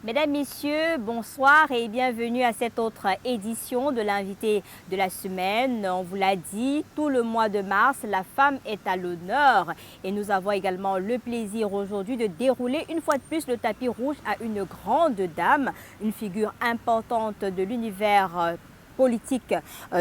Mesdames, Messieurs, bonsoir et bienvenue à cette autre édition de l'invité de la semaine. On vous l'a dit, tout le mois de mars, la femme est à l'honneur. Et nous avons également le plaisir aujourd'hui de dérouler une fois de plus le tapis rouge à une grande dame, une figure importante de l'univers politique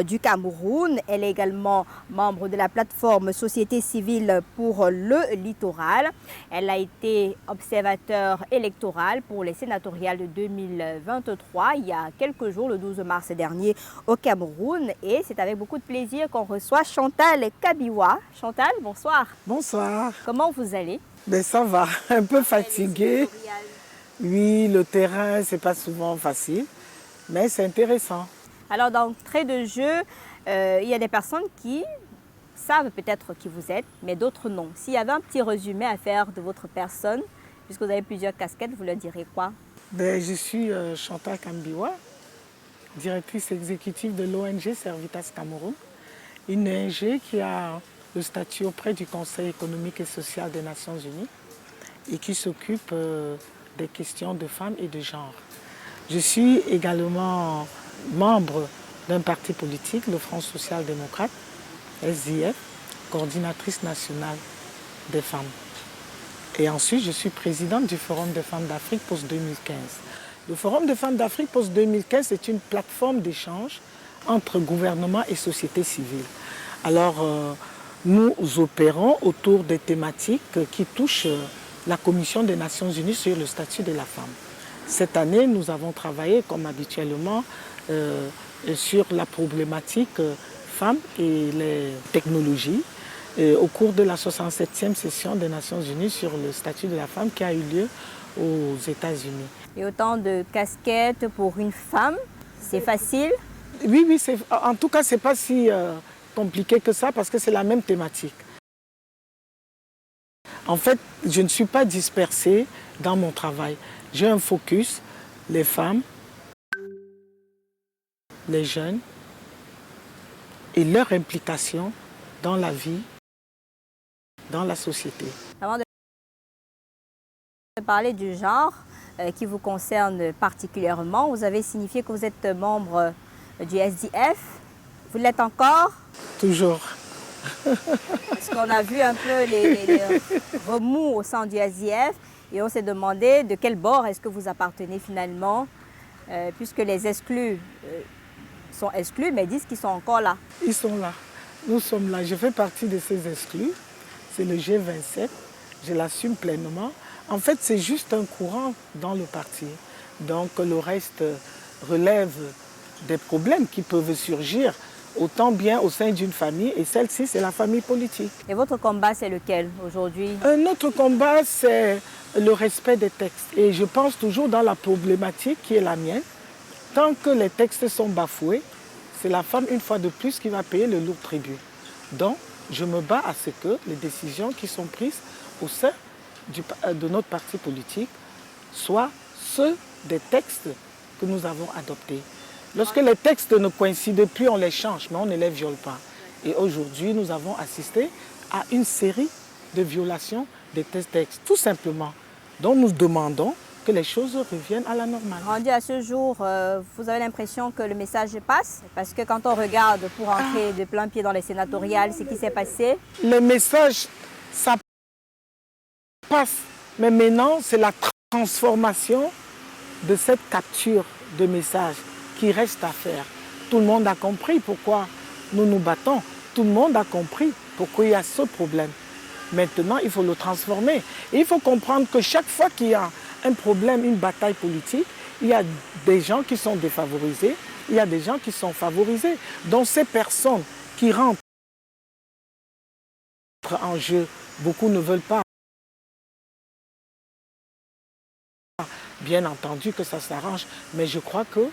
du Cameroun. Elle est également membre de la plateforme Société civile pour le littoral. Elle a été observateur électoral pour les sénatoriales de 2023, il y a quelques jours, le 12 mars dernier, au Cameroun. Et c'est avec beaucoup de plaisir qu'on reçoit Chantal Kabiwa. Chantal, bonsoir. Bonsoir. Comment vous allez? Ben ça va, un peu fatigué. Oui, le terrain, c'est pas souvent facile, mais c'est intéressant. Alors, d'entrée de jeu, il y a des personnes qui savent peut-être qui vous êtes, mais d'autres non. S'il y avait un petit résumé à faire de votre personne, puisque vous avez plusieurs casquettes, vous leur direz quoi? Ben, je suis Chantal Kabiwa, directrice exécutive de l'ONG Servitas Cameroun, une ONG qui a le statut auprès du Conseil économique et social des Nations Unies et qui s'occupe des questions de femmes et de genre. Je suis également membre d'un parti politique, le Front social-démocrate, SDF, coordinatrice nationale des femmes. Et ensuite, je suis présidente du Forum des femmes d'Afrique post-2015. Le Forum des femmes d'Afrique post-2015 est une plateforme d'échange entre gouvernement et société civile. Alors, nous opérons autour des thématiques qui touchent la Commission des Nations Unies sur le statut de la femme. Cette année, nous avons travaillé, comme habituellement, sur la problématique femmes et les technologies au cours de la 67e session des Nations Unies sur le statut de la femme qui a eu lieu aux États-Unis. Et autant de casquettes pour une femme, c'est facile? Oui, en tout cas, ce n'est pas si compliqué que ça parce que c'est la même thématique. En fait, je ne suis pas dispersée dans mon travail. J'ai un focus, les femmes, les jeunes et leur implication dans la vie, dans la société. Avant de parler du genre qui vous concerne particulièrement, vous avez signifié que vous êtes membre du SDF. Vous l'êtes encore? Toujours. Parce qu'on a vu un peu les remous au sein du SDF et on s'est demandé de quel bord est-ce que vous appartenez finalement, puisque les exclus sont exclus, mais disent qu'ils sont encore là. Ils sont là. Nous sommes là. Je fais partie de ces exclus. C'est le G27. Je l'assume pleinement. En fait, c'est juste un courant dans le parti. Donc, le reste relève des problèmes qui peuvent surgir autant bien au sein d'une famille. Et celle-ci, c'est la famille politique. Et votre combat, c'est lequel aujourd'hui? Notre combat, c'est le respect des textes. Et je pense toujours dans la problématique qui est la mienne. Tant que les textes sont bafoués, c'est la femme, une fois de plus, qui va payer le lourd tribut. Donc, je me bats à ce que les décisions qui sont prises au sein de notre parti politique soient ceux des textes que nous avons adoptés. Lorsque les textes ne coïncident plus, on les change, mais on ne les viole pas. Et aujourd'hui, nous avons assisté à une série de violations des textes, tout simplement, dont nous demandons que les choses reviennent à la normale. Rendu à ce jour, vous avez l'impression que le message passe? Parce que quand on regarde pour entrer de plein pied dans les sénatoriales, ce qui s'est passé? Le message, ça passe. Mais maintenant, c'est la transformation de cette capture de message qui reste à faire. Tout le monde a compris pourquoi nous nous battons. Tout le monde a compris pourquoi il y a ce problème. Maintenant, il faut le transformer. Et il faut comprendre que chaque fois qu'il y a un problème, une bataille politique, il y a des gens qui sont défavorisés, il y a des gens qui sont favorisés. Donc ces personnes qui rentrent en jeu, beaucoup ne veulent pas. Bien entendu que ça s'arrange, mais je crois que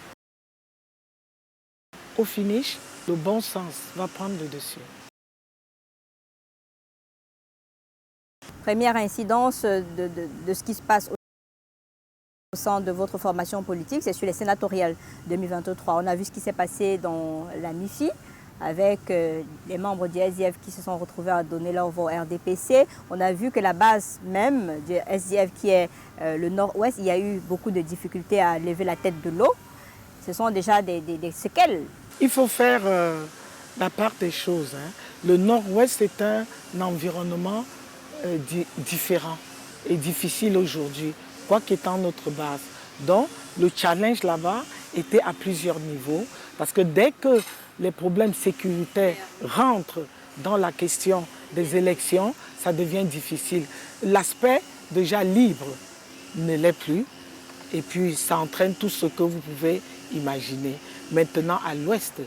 au finish, le bon sens va prendre le dessus. Première incidence de ce qui se passe au sein de votre formation politique, c'est sur les sénatoriales 2023. On a vu ce qui s'est passé dans la MIFI avec les membres du SDF qui se sont retrouvés à donner leur voix au RDPC. On a vu que la base même du SDF qui est le nord-ouest, il y a eu beaucoup de difficultés à lever la tête de l'eau. Ce sont déjà des séquelles. Il faut faire la part des choses. Le nord-ouest est un environnement différent et difficile aujourd'hui, quoi qu'étant notre base. Donc, le challenge là-bas était à plusieurs niveaux, parce que dès que les problèmes sécuritaires rentrent dans la question des élections, ça devient difficile. L'aspect déjà libre ne l'est plus, et puis ça entraîne tout ce que vous pouvez imaginer. Maintenant, à l'ouest,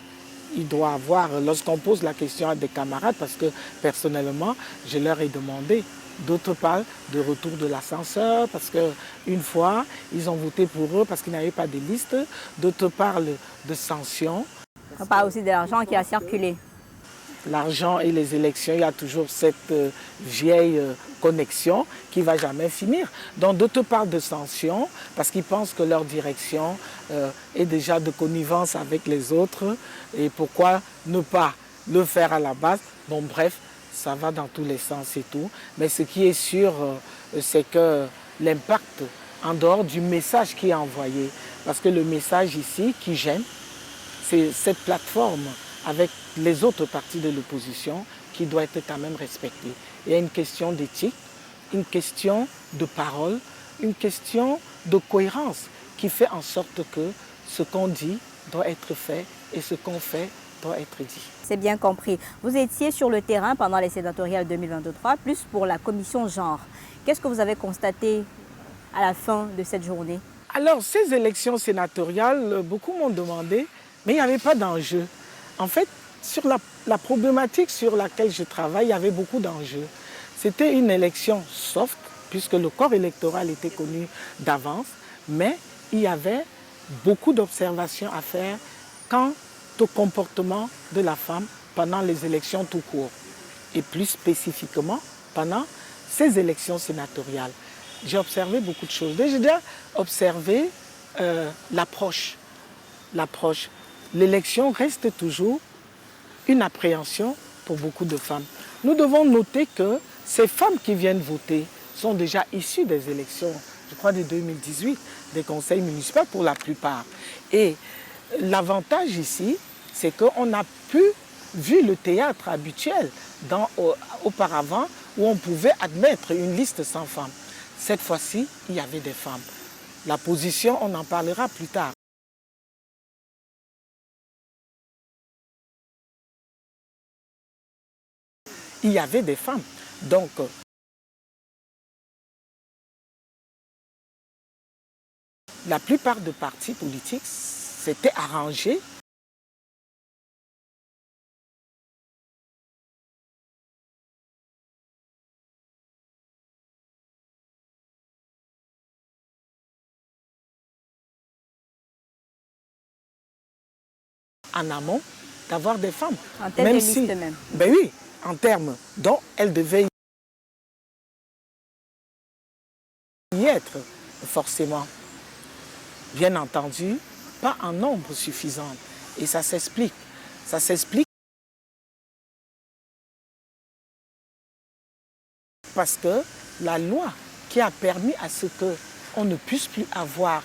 il doit avoir, lorsqu'on pose la question à des camarades, parce que personnellement, je leur ai demandé, d'autres parlent de retour de l'ascenseur, parce qu'une fois, ils ont voté pour eux parce qu'ils n'avaient pas de liste. D'autres parlent de sanctions. On parle aussi de l'argent qui a circulé. L'argent et les élections, il y a toujours cette vieille connexion qui ne va jamais finir. Donc d'autres parlent de sanctions parce qu'ils pensent que leur direction est déjà de connivence avec les autres. Et pourquoi ne pas le faire à la base? Bon, bref, ça va dans tous les sens et tout. Mais ce qui est sûr, c'est que l'impact, en dehors du message qui est envoyé, parce que le message ici qui gêne, c'est cette plateforme avec les autres partis de l'opposition qui doit être quand même respectée. Il y a une question d'éthique, une question de parole, une question de cohérence qui fait en sorte que ce qu'on dit doit être fait et ce qu'on fait doit être dit. C'est bien compris. Vous étiez sur le terrain pendant les sénatoriales 2023, plus pour la commission genre. Qu'est-ce que vous avez constaté à la fin de cette journée? Alors, ces élections sénatoriales, beaucoup m'ont demandé, mais il n'y avait pas d'enjeu. En fait, sur la problématique sur laquelle je travaille, il y avait beaucoup d'enjeux. C'était une élection soft, puisque le corps électoral était connu d'avance, mais il y avait beaucoup d'observations à faire quant au comportement de la femme pendant les élections tout court, et plus spécifiquement pendant ces élections sénatoriales. J'ai observé beaucoup de choses. J'ai déjà observé l'approche. L'élection reste toujours une appréhension pour beaucoup de femmes. Nous devons noter que ces femmes qui viennent voter sont déjà issues des élections, je crois de 2018, des conseils municipaux pour la plupart. Et l'avantage ici, c'est qu'on n'a plus vu le théâtre habituel auparavant où on pouvait admettre une liste sans femmes. Cette fois-ci, il y avait des femmes. La position, on en parlera plus tard. Il y avait des femmes. Donc, la plupart des partis politiques s'étaient arrangés en amont d'avoir des femmes. En tête de liste même. Ben oui, en termes dont elles devaient y être forcément. Bien entendu, pas en nombre suffisant. Et ça s'explique. Ça s'explique parce que la loi qui a permis à ce qu'on ne puisse plus avoir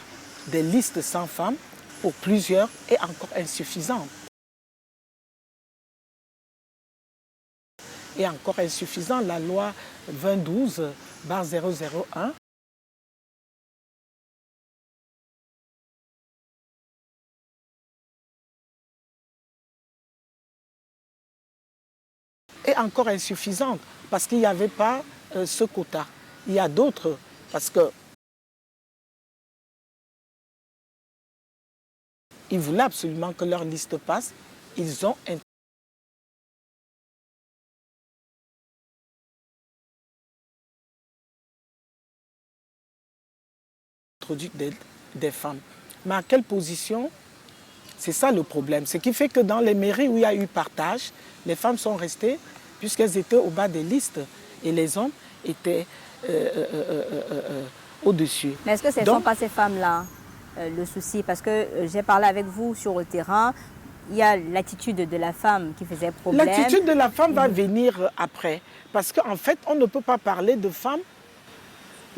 des listes sans femmes pour plusieurs est encore insuffisante. Et encore insuffisant, la loi 2012/001 est encore insuffisante parce qu'il n'y avait pas ce quota. Il y a d'autres, parce que ils voulaient absolument que leur liste passe. Ils ont introduit des femmes. Mais à quelle position? C'est ça le problème. Ce qui fait que dans les mairies où il y a eu partage, les femmes sont restées puisqu'elles étaient au bas des listes et les hommes étaient au-dessus. Mais est-ce que ce ne sont pas ces femmes-là le souci? Parce que j'ai parlé avec vous sur le terrain, il y a l'attitude de la femme qui faisait problème. L'attitude de la femme va venir après. Parce qu'en fait, on ne peut pas parler de femmes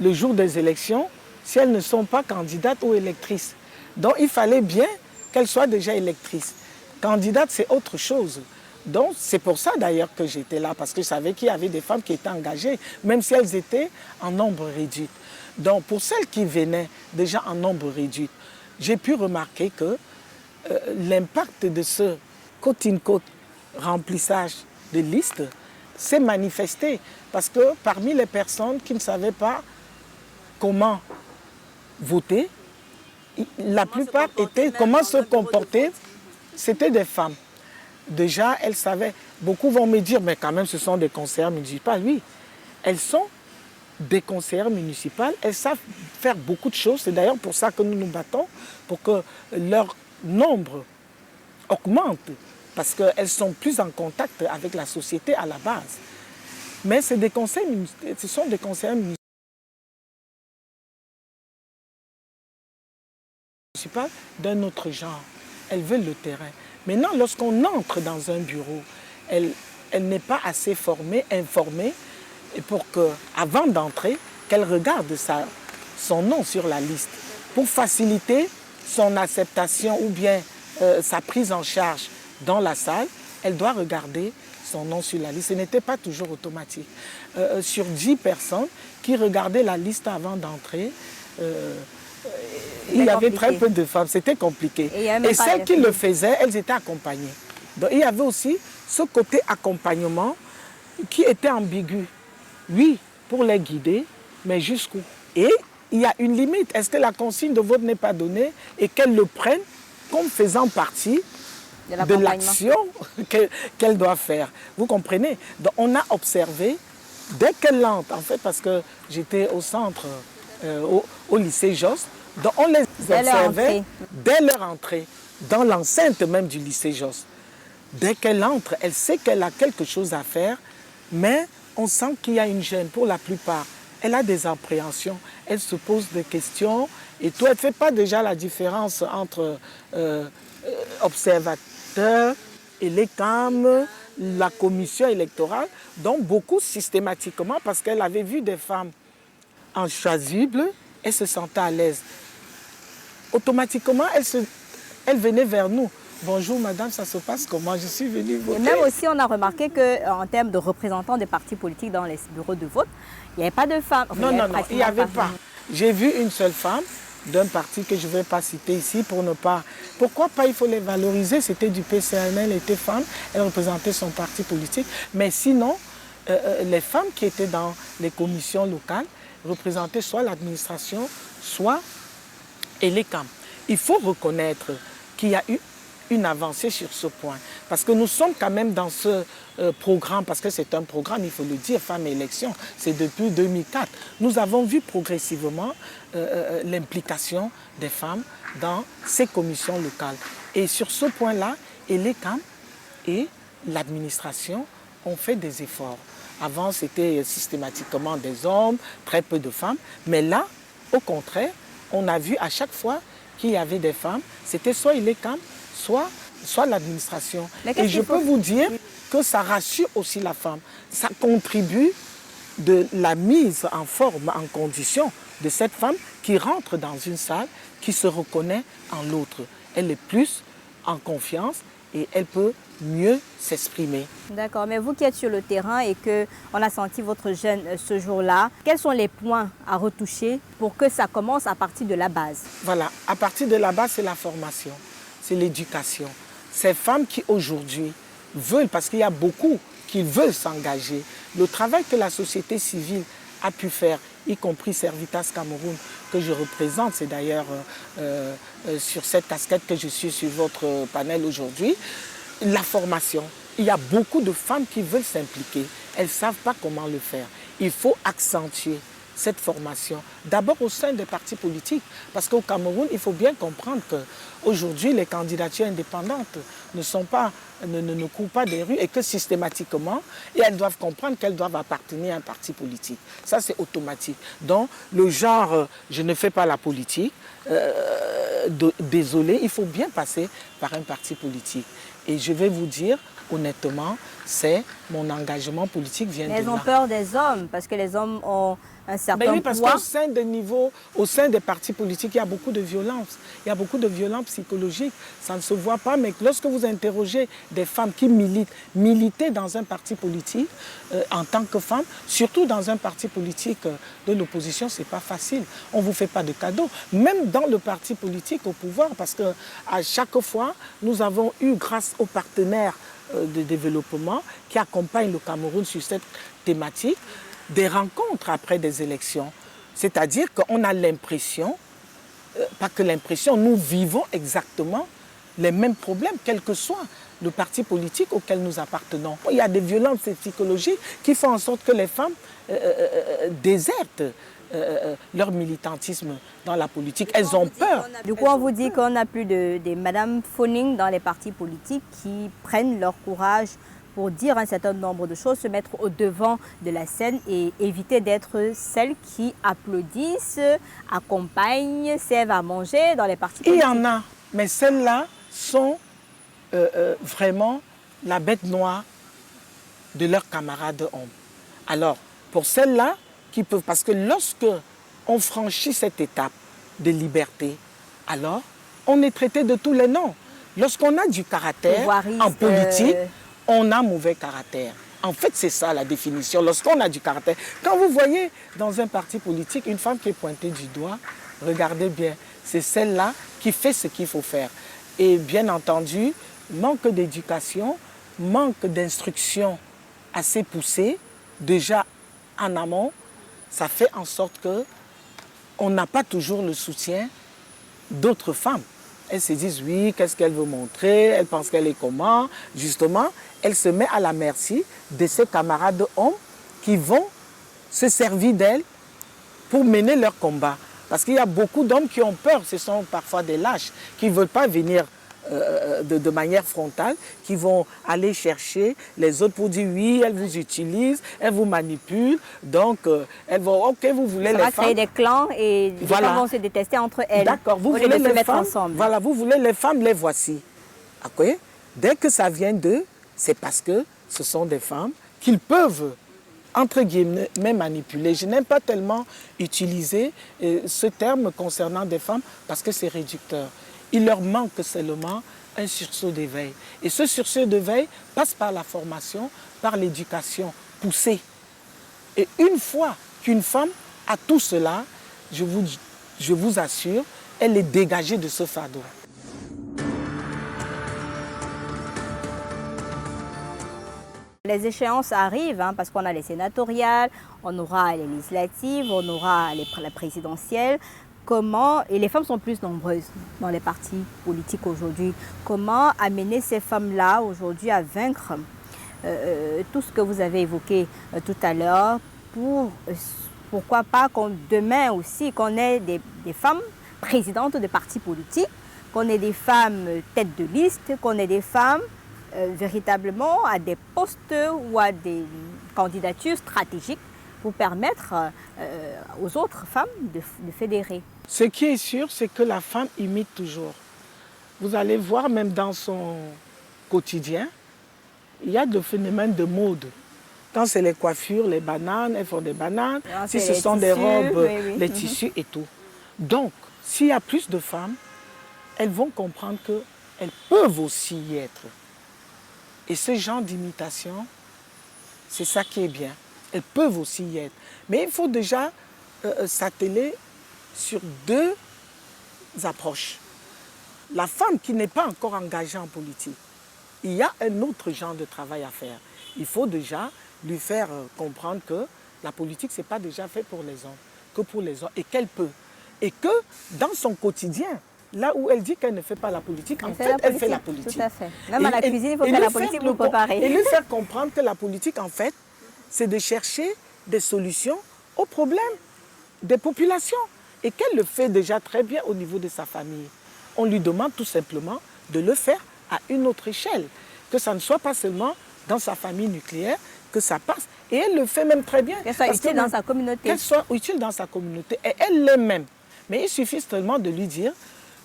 le jour des élections si elles ne sont pas candidates ou électrices. Donc il fallait bien qu'elles soient déjà électrices. Candidate, c'est autre chose. Donc c'est pour ça d'ailleurs que j'étais là, parce que je savais qu'il y avait des femmes qui étaient engagées, même si elles étaient en nombre réduit. Donc pour celles qui venaient déjà en nombre réduit, j'ai pu remarquer que l'impact de ce côte-in-côte remplissage de listes s'est manifesté. Parce que parmi les personnes qui ne savaient pas comment voter, la plupart étaient comment se comporter, c'était des femmes. Déjà, elles savaient. Beaucoup vont me dire, mais quand même, ce sont des conseillères municipales. Oui, elles sont des conseillères municipales. Elles savent faire beaucoup de choses. C'est d'ailleurs pour ça que nous nous battons, pour que leur nombre augmente, parce qu'elles sont plus en contact avec la société à la base. Mais ce sont des conseillères municipales d'un autre genre. Elles veulent le terrain. Maintenant, lorsqu'on entre dans un bureau, elle n'est pas assez informée pour qu'avant d'entrer, qu'elle regarde son nom sur la liste pour faciliter son acceptation ou bien sa prise en charge dans la salle. Elle doit regarder son nom sur la liste. Ce n'était pas toujours automatique. Sur 10 personnes qui regardaient la liste avant d'entrer, il y avait très peu de femmes, c'était compliqué. Et celles qui le faisaient, elles étaient accompagnées. Donc il y avait aussi ce côté accompagnement qui était ambigu. Oui, pour les guider, mais jusqu'où? Et il y a une limite. Est-ce que la consigne de vote n'est pas donnée et qu'elles le prennent comme faisant partie de l'action qu'elle doit faire? Vous comprenez? Donc on a observé, dès qu'elle entre, en fait, parce que j'étais au centre, au lycée Josse, donc on les observait dès leur entrée, dans l'enceinte même du lycée Josse. Dès qu'elle entre, elle sait qu'elle a quelque chose à faire, mais on sent qu'il y a une gêne pour la plupart. Elle a des appréhensions, elle se pose des questions et tout. Elle ne fait pas déjà la différence entre observateurs, ELECAM, la commission électorale. Donc beaucoup systématiquement, parce qu'elle avait vu des femmes en chasuble, elle se sentait à l'aise. Automatiquement, elle venait vers nous. Bonjour madame, ça se passe comment? Je suis venue voter. Et même aussi, on a remarqué qu'en termes de représentants des partis politiques dans les bureaux de vote, il n'y avait pas de femmes. Non, il n'y avait pas. J'ai vu une seule femme d'un parti que je ne vais pas citer ici pour ne pas... Pourquoi pas? Il faut les valoriser. C'était du PCN, elle était femme, elle représentait son parti politique. Mais sinon, les femmes qui étaient dans les commissions locales représentaient soit l'administration, soit ELECAM. Il faut reconnaître qu'il y a eu une avancée sur ce point. Parce que nous sommes quand même dans ce programme, parce que c'est un programme, il faut le dire, Femmes et Élections, c'est depuis 2004. Nous avons vu progressivement l'implication des femmes dans ces commissions locales. Et sur ce point-là, ELECAM et l'administration ont fait des efforts. Avant, c'était systématiquement des hommes, très peu de femmes. Mais là, au contraire, on a vu à chaque fois qu'il y avait des femmes, c'était soit ELECAM, soit l'administration. Et je peux vous dire que ça rassure aussi la femme. Ça contribue de la mise en forme, en condition de cette femme qui rentre dans une salle, qui se reconnaît en l'autre. Elle est plus en confiance et elle peut mieux s'exprimer. D'accord, mais vous qui êtes sur le terrain et qu'on a senti votre jeune ce jour-là, quels sont les points à retoucher pour que ça commence à partir de la base? Voilà, à partir de la base, c'est la formation, c'est l'éducation. Ces femmes qui aujourd'hui veulent, parce qu'il y a beaucoup qui veulent s'engager, le travail que la société civile a pu faire, y compris Servitas Cameroun, que je représente, c'est d'ailleurs sur cette casquette que je suis sur votre panel aujourd'hui, la formation. Il y a beaucoup de femmes qui veulent s'impliquer, elles ne savent pas comment le faire. Il faut accentuer cette formation, d'abord au sein des partis politiques, parce qu'au Cameroun, il faut bien comprendre qu'aujourd'hui, les candidatures indépendantes ne courent pas des rues et que systématiquement, et elles doivent comprendre qu'elles doivent appartenir à un parti politique. Ça, c'est automatique. Donc, le genre « je ne fais pas la politique désolé, il faut bien passer par un parti politique. Et je vais vous dire, honnêtement, c'est mon engagement politique vient de là. Mais elles ont peur des hommes, parce que les hommes ont un certain Mais oui, parce poids. qu'au sein des niveaux, au sein des partis politiques, il y a beaucoup de violence. Il y a beaucoup de violence psychologique. Ça ne se voit pas, mais lorsque vous interrogez des femmes qui militer dans un parti politique en tant que femme, surtout dans un parti politique de l'opposition, c'est pas facile. On ne vous fait pas de cadeaux. Même dans le parti politique au pouvoir, parce qu'à chaque fois, nous avons eu, grâce aux partenaires de développement qui accompagnent le Cameroun sur cette thématique, des rencontres après des élections. C'est-à-dire qu'on a l'impression, pas que l'impression, nous vivons exactement les mêmes problèmes, quel que soit le parti politique auquel nous appartenons. Il y a des violences psychologiques qui font en sorte que les femmes désertent leur militantisme dans la politique. Elles ont peur. Du coup, on vous dit qu'on n'a plus des Madame Phoning dans les partis politiques qui prennent leur courage pour dire un certain nombre de choses, se mettre au devant de la scène et éviter d'être celles qui applaudissent, accompagnent, servent à manger dans les partis politiques. Il y en a, mais celles-là sont vraiment la bête noire de leurs camarades hommes. Alors, pour celles-là, qui peuvent, parce que lorsque on franchit cette étape de liberté, alors on est traité de tous les noms. Lorsqu'on a du caractère en politique, on a mauvais caractère. En fait, c'est ça la définition. Lorsqu'on a du caractère, quand vous voyez dans un parti politique une femme qui est pointée du doigt, regardez bien, c'est celle-là qui fait ce qu'il faut faire. Et bien entendu, manque d'éducation, manque d'instruction assez poussée, déjà en amont, ça fait en sorte qu'on n'a pas toujours le soutien d'autres femmes. Elles se disent oui, qu'est-ce qu'elle veut montrer, elle pense qu'elle est comment. Justement, elle se met à la merci de ses camarades hommes qui vont se servir d'elle pour mener leur combat. Parce qu'il y a beaucoup d'hommes qui ont peur, ce sont parfois des lâches, qui ne veulent pas venir de manière frontale, qui vont aller chercher les autres pour dire oui, elles vous utilisent, elles vous manipulent, donc elles vont, ok, vous voulez les femmes. Ça va créer des clans et les femmes vont se détester entre elles. D'accord, vous voulez les femmes ensemble. Voilà, vous voulez les femmes, les voici. Okay? Dès que ça vient d'eux, c'est parce que ce sont des femmes qu'ils peuvent, entre guillemets, manipuler. Je n'aime pas tellement utiliser ce terme concernant des femmes parce que c'est réducteur. Il leur manque seulement un sursaut d'éveil. Et ce sursaut d'éveil passe par la formation, par l'éducation poussée. Et une fois qu'une femme a tout cela, je vous assure, elle est dégagée de ce fardeau. Les échéances arrivent, parce qu'on a les sénatoriales, on aura les législatives, on aura la présidentielle. Comment, et les femmes sont plus nombreuses dans les partis politiques aujourd'hui, comment amener ces femmes-là aujourd'hui à vaincre tout ce que vous avez évoqué tout à l'heure, pourquoi pas demain aussi qu'on ait des femmes présidentes de partis politiques, qu'on ait des femmes têtes de liste, qu'on ait des femmes véritablement à des postes ou à des candidatures stratégiques pour permettre aux autres femmes de fédérer. Ce qui est sûr, c'est que la femme imite toujours. Vous allez voir, même dans son quotidien, il y a le phénomène de mode. Quand c'est les coiffures, les bananes, elles font des bananes. Si ce sont des robes, les tissus et tout. Donc, s'il y a plus de femmes, elles vont comprendre qu'elles peuvent aussi y être. Et ce genre d'imitation, c'est ça qui est bien. Elles peuvent aussi y être. Mais il faut déjà s'atteler sur deux approches. La femme qui n'est pas encore engagée en politique, il y a un autre genre de travail à faire. Il faut déjà lui faire comprendre que la politique, ce n'est pas déjà fait pour les hommes, que pour les hommes, et qu'elle peut. Et que dans son quotidien, là où elle dit qu'elle ne fait pas la politique, en fait, elle fait la politique. Tout à fait. Même à la cuisine, il faut faire la politique pour préparer. Et lui faire comprendre que la politique, en fait, c'est de chercher des solutions aux problèmes des populations. Et qu'elle le fait déjà très bien au niveau de sa famille. On lui demande tout simplement de le faire à une autre échelle. Que ça ne soit pas seulement dans sa famille nucléaire, que ça passe. Et elle le fait même très bien. Qu'elle soit utile dans sa communauté. Qu'elle soit utile dans sa communauté. Et elle l'est même. Mais il suffit seulement de lui dire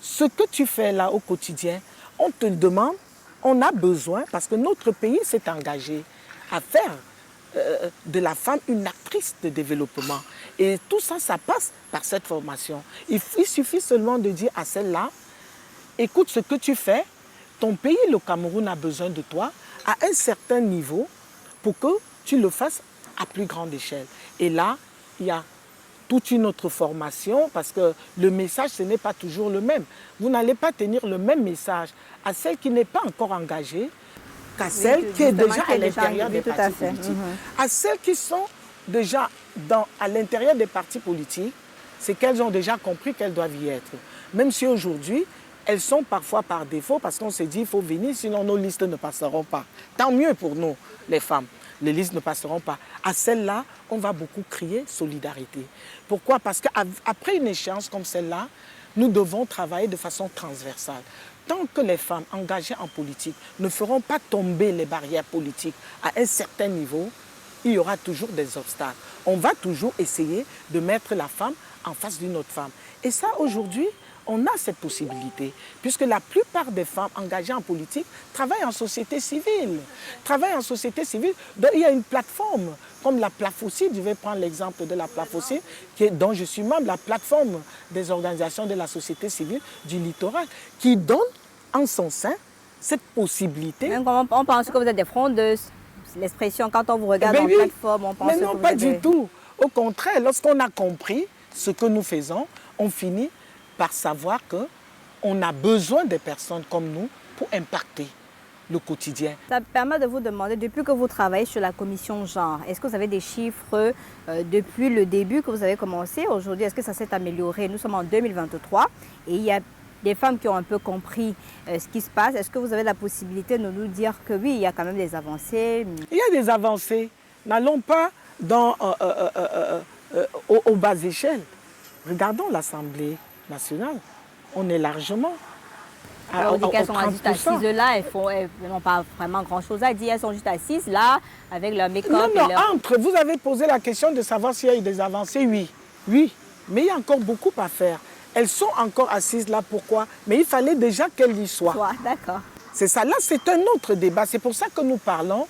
ce que tu fais là au quotidien, on te demande, on a besoin, parce que notre pays s'est engagé à faire de la femme une actrice de développement. Et tout ça, ça passe par cette formation. Il suffit seulement de dire à celle-là, écoute ce que tu fais, ton pays, le Cameroun, a besoin de toi à un certain niveau pour que tu le fasses à plus grande échelle. Et là, il y a toute une autre formation parce que le message, ce n'est pas toujours le même. Vous n'allez pas tenir le même message à celle qui n'est pas encore engagée qu'à celle qui est déjà à l'intérieur des partis politiques. À celles qui sont déjà à l'intérieur des partis politiques, c'est qu'elles ont déjà compris qu'elles doivent y être. Même si aujourd'hui, elles sont parfois par défaut parce qu'on s'est dit qu'il faut venir, sinon nos listes ne passeront pas. Tant mieux pour nous, les femmes. Les listes ne passeront pas. À celle-là, on va beaucoup crier solidarité. Pourquoi? Parce qu'après une échéance comme celle-là, nous devons travailler de façon transversale. Tant que les femmes engagées en politique ne feront pas tomber les barrières politiques à un certain niveau, il y aura toujours des obstacles. On va toujours essayer de mettre la femme en face d'une autre femme. Et ça, aujourd'hui, on a cette possibilité, puisque la plupart des femmes engagées en politique travaillent en société civile. Travaillent en société civile, donc il y a une plateforme, comme la Plafocide, je vais prendre l'exemple de la Plafocide, dont je suis membre, la plateforme des organisations de la société civile du littoral, qui donne en son sein cette possibilité. On pense que vous êtes des frondeuses. L'expression, quand on vous regarde en plateforme, on pense que vous êtes... Mais non, pas du tout. Au contraire, lorsqu'on a compris ce que nous faisons, on finit par savoir qu'on a besoin des personnes comme nous pour impacter le quotidien. Ça permet de vous demander, depuis que vous travaillez sur la commission genre, est-ce que vous avez des chiffres depuis le début que vous avez commencé? Aujourd'hui, est-ce que ça s'est amélioré? Nous sommes en 2023 et il y a des femmes qui ont un peu compris ce qui se passe. Est-ce que vous avez la possibilité de nous dire que oui, il y a quand même des avancées? Il y a des avancées. N'allons pas aux basses échelles. Regardons l'Assemblée nationale. On est largement alors, on dit qu'elles sont juste assises là, elles n'ont pas vraiment grand-chose à dire. Elles sont juste assises là, avec leur make-up. Non, entre. Vous avez posé la question de savoir s'il y a eu des avancées. Oui, oui. Mais il y a encore beaucoup à faire. Elles sont encore assises là. Pourquoi? Mais il fallait déjà qu'elles y soient. D'accord. C'est ça. Là, c'est un autre débat. C'est pour ça que nous parlons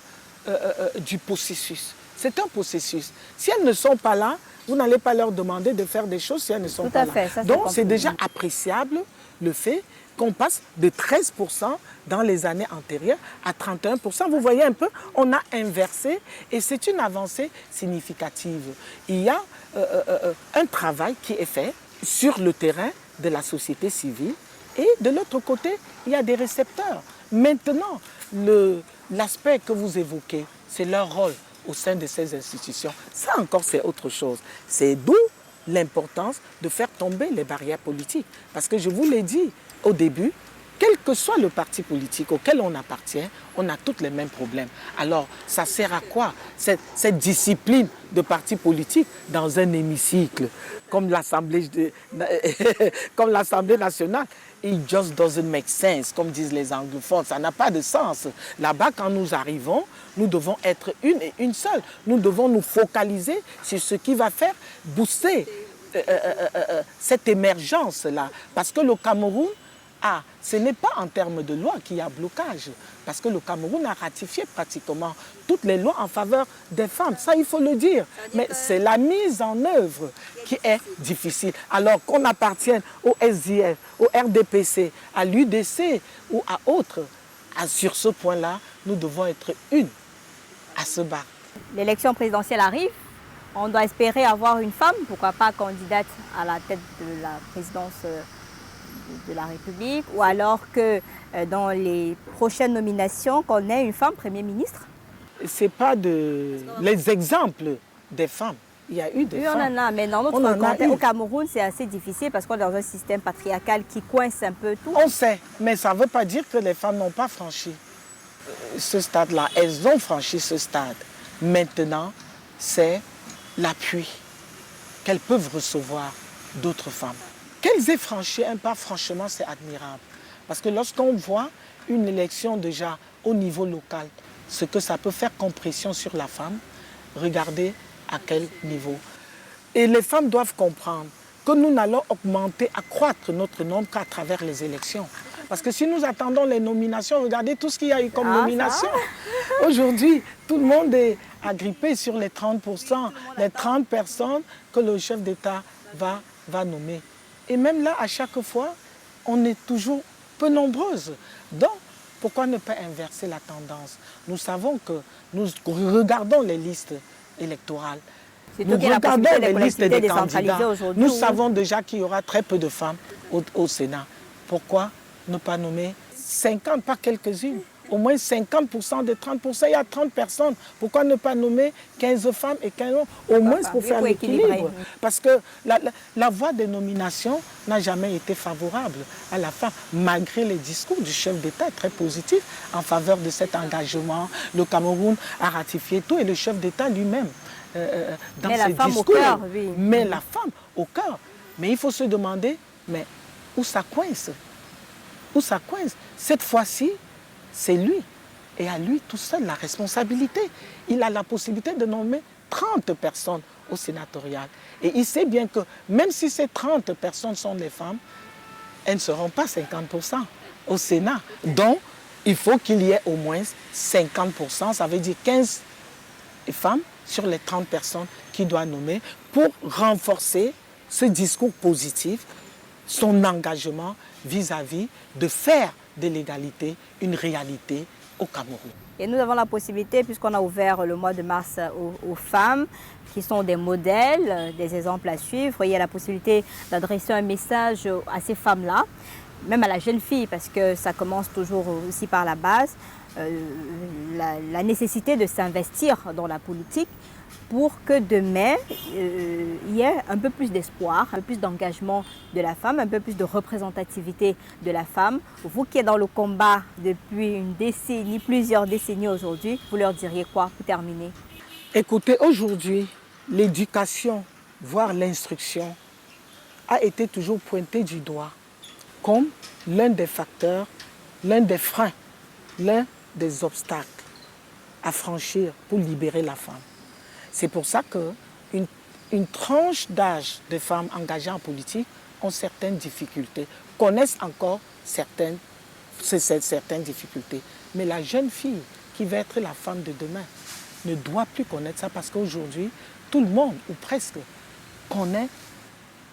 du processus. C'est un processus. Si elles ne sont pas là, vous n'allez pas leur demander de faire des choses si elles ne sont pas là. Ça, donc, c'est déjà appréciable le fait qu'on passe de 13% dans les années antérieures à 31%. Vous voyez un peu, on a inversé et c'est une avancée significative. Il y a un travail qui est fait sur le terrain de la société civile et de l'autre côté, il y a des récepteurs. Maintenant, l'aspect que vous évoquez, c'est leur rôle au sein de ces institutions. Ça encore, c'est autre chose. C'est d'où l'importance de faire tomber les barrières politiques. Parce que je vous l'ai dit au début, quel que soit le parti politique auquel on appartient, on a tous les mêmes problèmes. Alors, ça sert à quoi cette discipline de parti politique dans un hémicycle comme l'Assemblée nationale? It just doesn't make sense, comme disent les anglophones. Ça n'a pas de sens. Là-bas, quand nous arrivons, nous devons être une et une seule. Nous devons nous focaliser sur ce qui va faire booster cette émergence-là. Parce que le Cameroun, ce n'est pas en termes de loi qu'il y a blocage. Parce que le Cameroun a ratifié pratiquement toutes les lois en faveur des femmes. Ça, il faut le dire. Mais c'est la mise en œuvre qui est difficile. Alors qu'on appartienne au SDF, au RDPC, à l'UDC ou à autres, sur ce point-là, nous devons être une à se battre. L'élection présidentielle arrive. On doit espérer avoir une femme, pourquoi pas candidate à la tête de la présidence de la République, ou alors que dans les prochaines nominations, qu'on ait une femme Premier ministre? Ce n'est pas les exemples des femmes. Il y a eu des femmes. Oui, on en a, mais dans notre contexte, au Cameroun, c'est assez difficile parce qu'on est dans un système patriarcal qui coince un peu tout. On sait, mais ça ne veut pas dire que les femmes n'ont pas franchi ce stade-là. Elles ont franchi ce stade. Maintenant, c'est l'appui qu'elles peuvent recevoir d'autres femmes. Qu'elles aient franchi un pas, franchement, c'est admirable. Parce que lorsqu'on voit une élection déjà au niveau local, ce que ça peut faire comme pression sur la femme, regardez à quel niveau. Et les femmes doivent comprendre que nous n'allons augmenter, accroître notre nombre qu'à travers les élections. Parce que si nous attendons les nominations, regardez tout ce qu'il y a eu comme nomination. Aujourd'hui, tout le monde est agrippé sur les 30%, les 30 personnes que le chef d'État va nommer. Et même là, à chaque fois, on est toujours peu nombreuses. Donc, pourquoi ne pas inverser la tendance? Nous savons que nous regardons les listes électorales. Nous regardons les listes des candidats. Nous savons déjà qu'il y aura très peu de femmes au Sénat. Pourquoi ne pas nommer 50, pas quelques-unes? Au moins 50% de 30%, il y a 30 personnes. Pourquoi ne pas nommer 15 femmes et 15 hommes? Au moins pour faire l'équilibre. Parce que la voie des nominations n'a jamais été favorable à la femme, malgré les discours du chef d'État très positifs en faveur de cet engagement. Le Cameroun a ratifié tout et le chef d'État lui-même, dans ses discours, met la femme au cœur. Mais il faut se demander, mais où ça coince? Où ça coince? Cette fois-ci, c'est lui, et à lui tout seul la responsabilité. Il a la possibilité de nommer 30 personnes au sénatorial. Et il sait bien que même si ces 30 personnes sont des femmes, elles ne seront pas 50% au Sénat. Donc, il faut qu'il y ait au moins 50%, ça veut dire 15 femmes sur les 30 personnes qu'il doit nommer pour renforcer ce discours positif, son engagement vis-à-vis de faire de l'égalité une réalité au Cameroun. Et nous avons la possibilité, puisqu'on a ouvert le mois de mars aux femmes, qui sont des modèles, des exemples à suivre, il y a la possibilité d'adresser un message à ces femmes-là, même à la jeune fille, parce que ça commence toujours aussi par la base, la nécessité de s'investir dans la politique pour que demain, il y ait un peu plus d'espoir, un peu plus d'engagement de la femme, un peu plus de représentativité de la femme. Vous qui êtes dans le combat depuis une décennie, plusieurs décennies aujourd'hui, vous leur diriez quoi pour terminer? Écoutez, aujourd'hui, l'éducation, voire l'instruction, a été toujours pointée du doigt comme l'un des facteurs, l'un des freins, l'un des obstacles à franchir pour libérer la femme. C'est pour ça qu'une tranche d'âge de femmes engagées en politique ont certaines difficultés, connaissent encore certaines difficultés. Mais la jeune fille qui va être la femme de demain ne doit plus connaître ça parce qu'aujourd'hui, tout le monde, ou presque, connaît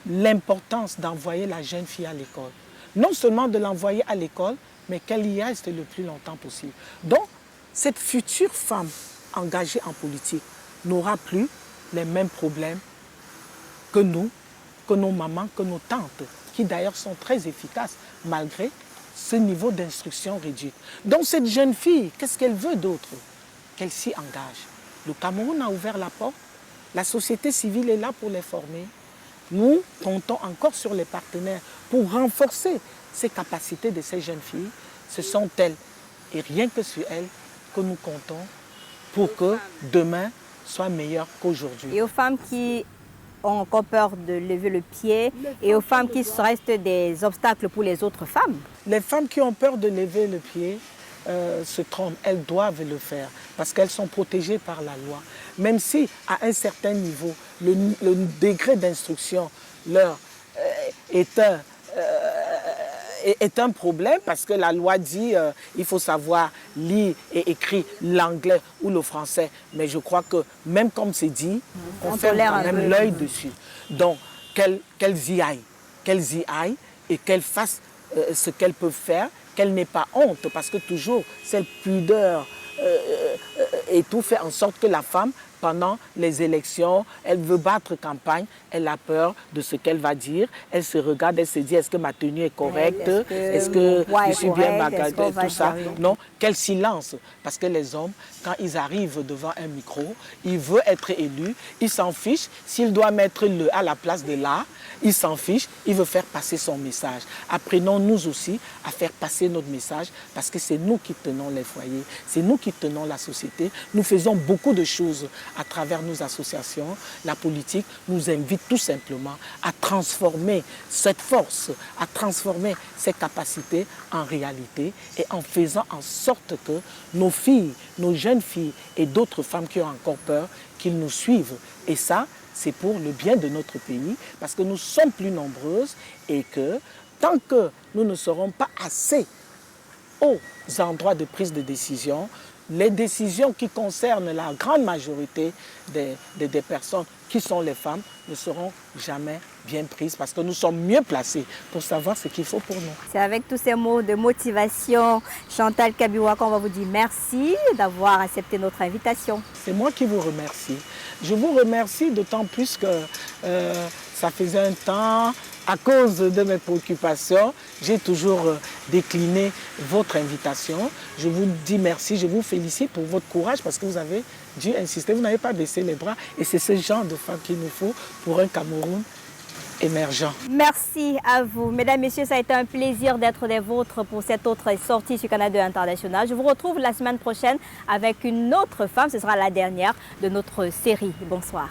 l'importance d'envoyer la jeune fille à l'école. Non seulement de l'envoyer à l'école, mais qu'elle y reste le plus longtemps possible. Donc, cette future femme engagée en politique n'aura plus les mêmes problèmes que nous, que nos mamans, que nos tantes, qui d'ailleurs sont très efficaces malgré ce niveau d'instruction réduit. Donc cette jeune fille, qu'est-ce qu'elle veut d'autre? Qu'elle s'y engage. Le Cameroun a ouvert la porte, la société civile est là pour les former. Nous comptons encore sur les partenaires pour renforcer ces capacités de ces jeunes filles. Ce sont elles, et rien que sur elles, que nous comptons pour que demain soit meilleur qu'aujourd'hui. Et aux femmes qui ont encore peur de lever le pied et aux femmes qui restent des obstacles pour les autres femmes? Les femmes qui ont peur de lever le pied se trompent, elles doivent le faire parce qu'elles sont protégées par la loi. Même si à un certain niveau, le degré d'instruction leur est un problème parce que la loi dit il faut savoir lire et écrire l'anglais ou le français. Mais je crois que même comme c'est dit, on ferme quand même l'œil dessus. Donc qu'elles y aillent et qu'elles fassent ce qu'elles peuvent faire, qu'elles n'aient pas honte parce que toujours cette pudeur et tout fait en sorte que la femme, pendant les élections, elle veut battre campagne, elle a peur de ce qu'elle va dire, elle se regarde, elle se dit est-ce que ma tenue est correcte, est-ce que je suis bien bagadée, tout ça. Non, quel silence, parce que les hommes, quand ils arrivent devant un micro, ils veulent être élus, ils s'en fichent, s'il doit mettre le à la place de là, il s'en fiche, il veut faire passer son message. Apprenons nous aussi à faire passer notre message parce que c'est nous qui tenons les foyers, c'est nous qui tenons la société. Nous faisons beaucoup de choses à travers nos associations. La politique nous invite tout simplement à transformer cette force, à transformer ces capacités en réalité et en faisant en sorte que nos filles, nos jeunes filles et d'autres femmes qui ont encore peur, qu'ils nous suivent. Et ça, c'est pour le bien de notre pays, parce que nous sommes plus nombreuses et que tant que nous ne serons pas assez aux endroits de prise de décision, les décisions qui concernent la grande majorité des personnes qui sont les femmes ne seront jamais bien prises parce que nous sommes mieux placés pour savoir ce qu'il faut pour nous. C'est avec tous ces mots de motivation, Chantal Kabiwa, qu'on va vous dire merci d'avoir accepté notre invitation. C'est moi qui vous remercie. Je vous remercie d'autant plus que ça faisait un temps, à cause de mes préoccupations, j'ai toujours décliné votre invitation. Je vous dis merci, je vous félicite pour votre courage parce que vous avez dû insister, vous n'avez pas baissé les bras et c'est ce genre de femmes qu'il nous faut pour un Cameroun émergent. Merci à vous. Mesdames, Messieurs, ça a été un plaisir d'être des vôtres pour cette autre sortie sur Canal 2 International. Je vous retrouve la semaine prochaine avec une autre femme, ce sera la dernière de notre série. Bonsoir.